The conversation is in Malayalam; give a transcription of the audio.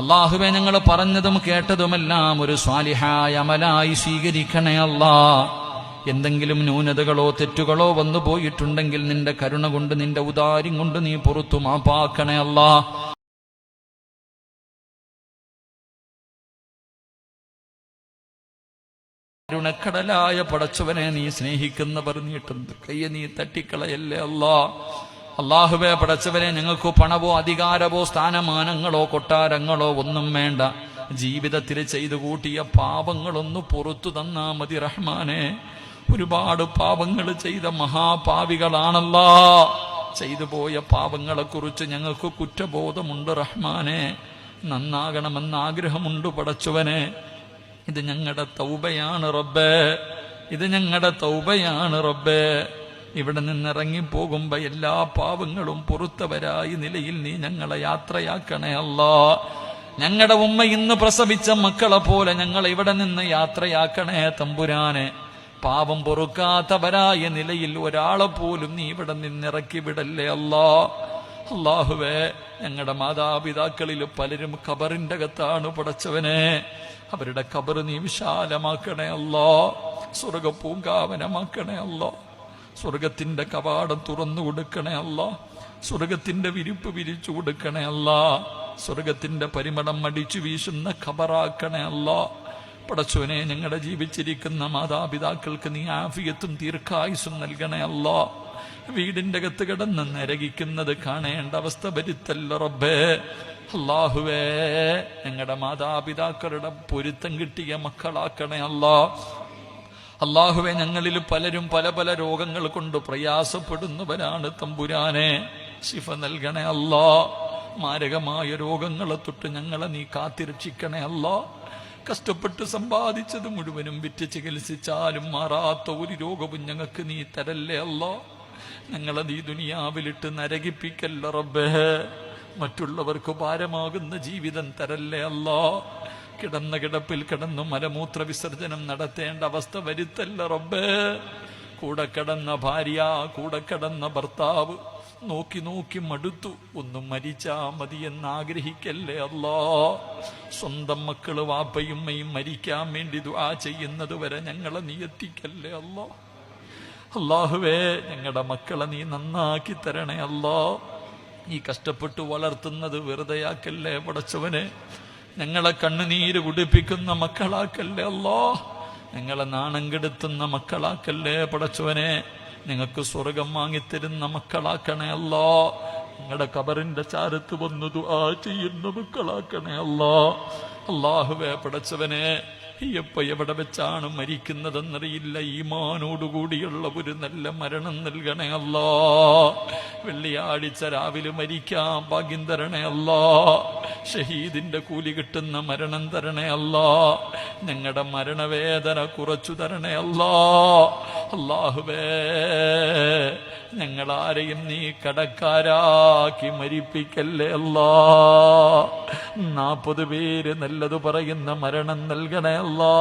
അല്ലാഹുവേ, ഞങ്ങൾ പറഞ്ഞതും കേട്ടതുമെല്ലാം ഒരു സ്വാലിഹായ അമലായി സ്വീകരിക്കണേ അല്ലാ. എന്തെങ്കിലും ന്യൂനതകളോ തെറ്റുകളോ വന്നു പോയിട്ടുണ്ടെങ്കിൽ നിന്റെ കരുണ കൊണ്ട്, നിന്റെ ഉദാര്യം കൊണ്ട് നീ പുറത്തു മാപ്പാക്കണേ അല്ലാ. കരുണക്കടലായ പടച്ചവനെ, നീ സ്നേഹിക്കുന്നവർ നീട്ടുന്ന കയ്യെ നീ തട്ടിക്കളയല്ലേ അല്ലാ. അല്ലാഹുവേ പടച്ചവനെ, ഞങ്ങൾക്ക് പണവോ അധികാരമോ സ്ഥാനമാനങ്ങളോ കൊട്ടാരങ്ങളോ ഒന്നും വേണ്ട. ജീവിതത്തിൽ ചെയ്തു കൂട്ടിയ പാപങ്ങളൊന്നു പുറത്തു തന്നാ മതി റഹ്മാനെ. ഒരുപാട് പാപങ്ങൾ ചെയ്ത മഹാപാവികളാണല്ലാ. ചെയ്തു പോയ പാപങ്ങളെ കുറിച്ച് ഞങ്ങൾക്ക് കുറ്റബോധമുണ്ട് റഹ്മാനെ. നന്നാകണമെന്ന് ആഗ്രഹമുണ്ട് പടച്ചവനെ. ഇത് ഞങ്ങളുടെ തൗബയാണ് റബ്ബേ, ഇത് ഞങ്ങളുടെ തൗബയാണ് റബ്ബേ. ഇവിടെ നിന്നിറങ്ങിപ്പോകുമ്പോ എല്ലാ പാവങ്ങളും പുറത്തവരായി നിലയിൽ നീ ഞങ്ങളെ യാത്രയാക്കണേ അല്ലാ. ഞങ്ങളുടെ ഉമ്മ ഇന്ന് പ്രസവിച്ച മക്കളെ പോലെ ഞങ്ങളെ ഇവിടെ നിന്ന് യാത്രയാക്കണേ തമ്പുരാനെ. പാപം പൊറുക്കാത്തവരായ നിലയിൽ ഒരാളെ പോലും നീ ഇവിടെ നിന്നിറക്കി വിടല്ലേ അല്ലാ. അല്ലാഹുവേ, ഞങ്ങളുടെ മാതാപിതാക്കളിൽ പലരും ഖബറിന്റെ അകത്താണ് പടച്ചവനെ. അവരുടെ ഖബർ നീ വിശാലമാക്കണേ അല്ലാ. സ്വർഗ പൂങ്കാവനമാക്കണേ അല്ലാ. സ്വർഗത്തിന്റെ കവാടം തുറന്നു കൊടുക്കണേ അല്ലാ. സ്വർഗത്തിന്റെ വിരിപ്പ് വിരിച്ചു കൊടുക്കണേ അല്ലാ. സ്വർഗത്തിന്റെ പരിമളം അടിച്ചു വീശുന്ന ഖബറാക്കണേ അല്ലാ. പടച്ചവനെ, ഞങ്ങളുടെ ജീവിച്ചിരിക്കുന്ന മാതാപിതാക്കൾക്ക് നീ ആഫിയത്തും ദീർഘായുസ്സും നൽകണേ അല്ലാ. വീടിന്റെ അകത്ത് കിടന്ന് നരകിക്കുന്നത് കാണേണ്ട അവസ്ഥ വരുത്തല്ല റബ്ബേ. അല്ലാഹുവേ, ഞങ്ങളുടെ മാതാപിതാക്കളുടെ പൊരുത്തം കിട്ടിയ മക്കളാക്കണേ അല്ലാ. അല്ലാഹുവേ, ഞങ്ങളിൽ പലരും പല പല രോഗങ്ങൾ കൊണ്ട് പ്രയാസപ്പെടുന്നവരാണ് തമ്പുരാനെ. ശിഫ നൽകണേ അല്ലാ. മാരകമായ രോഗങ്ങളെ തൊട്ട് ഞങ്ങളെ നീ കാത്തിരക്ഷിക്കണേ അല്ലാ. കഷ്ടപ്പെട്ട് സമ്പാദിച്ചത് മുഴുവനും വിറ്റ് ചികിത്സിച്ചാലും മാറാത്ത ഒരു രോഗവും ഞങ്ങൾക്ക് നീ തരല്ലേ അല്ലാ. ഞങ്ങളെ നീ ദുനിയാവിലിട്ട് നരകിപ്പിക്കല്ല റബ്ബേ. മറ്റുള്ളവർക്ക് ഭാരമാകുന്ന ജീവിതം തരല്ലേ അല്ലാ. കിടന്ന കിടപ്പിൽ കിടന്നു മലമൂത്ര വിസർജനം നടത്തേണ്ട അവസ്ഥ വരുത്തല്ല റബ്ബേ. കൂടെ കിടന്ന ഭാര്യ, കൂടെ കിടന്ന ഭർത്താവ് നോക്കി നോക്കി മടുത്തു, ഒന്നും മരിച്ചാ മതി എന്നാഗ്രഹിക്കല്ലേ അല്ലാ. സ്വന്തം മക്കള് വാപ്പയും ഉമ്മയും മരിക്കാൻ വേണ്ടി ദുആ ചെയ്യുന്നത് വരെ ഞങ്ങളെ നീ എത്തിക്കല്ലേ അല്ലാ. അല്ലാഹുവേ, ഞങ്ങളുടെ മക്കളെ നീ നന്നാക്കി തരണേ അല്ലാ. ഈ കഷ്ടപ്പെട്ട് വളർത്തുന്നത് വെറുതെയാക്കല്ലേ പടച്ചവനെ. ഞങ്ങളെ കണ്ണുനീര് കുടിപ്പിക്കുന്ന മക്കളാക്കല്ലേ അല്ലാ. ഞങ്ങളെ നാണം കെടുത്തുന്ന മക്കളാക്കല്ലേ പടച്ചവനെ. നിങ്ങൾക്ക് സ്വർഗം വാങ്ങിത്തരുന്ന മക്കളാക്കണേ അല്ലാ. ഞങ്ങളുടെ ഖബറിന്റെ ചാരത്ത് വന്നു ദുആ ചെയ്യുന്ന മക്കളാക്കണേ അല്ലാ. അല്ലാഹുവേ പടച്ചവനെ, എപ്പോ എവിടെ വെച്ചാണ് മരിക്കുന്നതെന്നറിയില്ല. ഈമാനോടുകൂടിയുള്ള ഒരു നല്ല മരണം നൽകണേ അല്ലാ. വെള്ളിയാഴ്ച രാവിലെ മരിക്കാൻ ഭാഗ്യം തരണേ അല്ലാ. ഷഹീദിന്റെ കൂലി കിട്ടുന്ന മരണം തരണേ അല്ലാ. ഞങ്ങളുടെ മരണവേദന കുറച്ചു തരണേ അല്ലാ. അല്ലാഹുവേ, ഞങ്ങളാരെയും നീ കടക്കാരാക്കി മരിപ്പിക്കല്ലേ അല്ലാ. 40 പേര് നല്ലത് പറയുന്ന മരണം നൽകണേ അല്ലാ.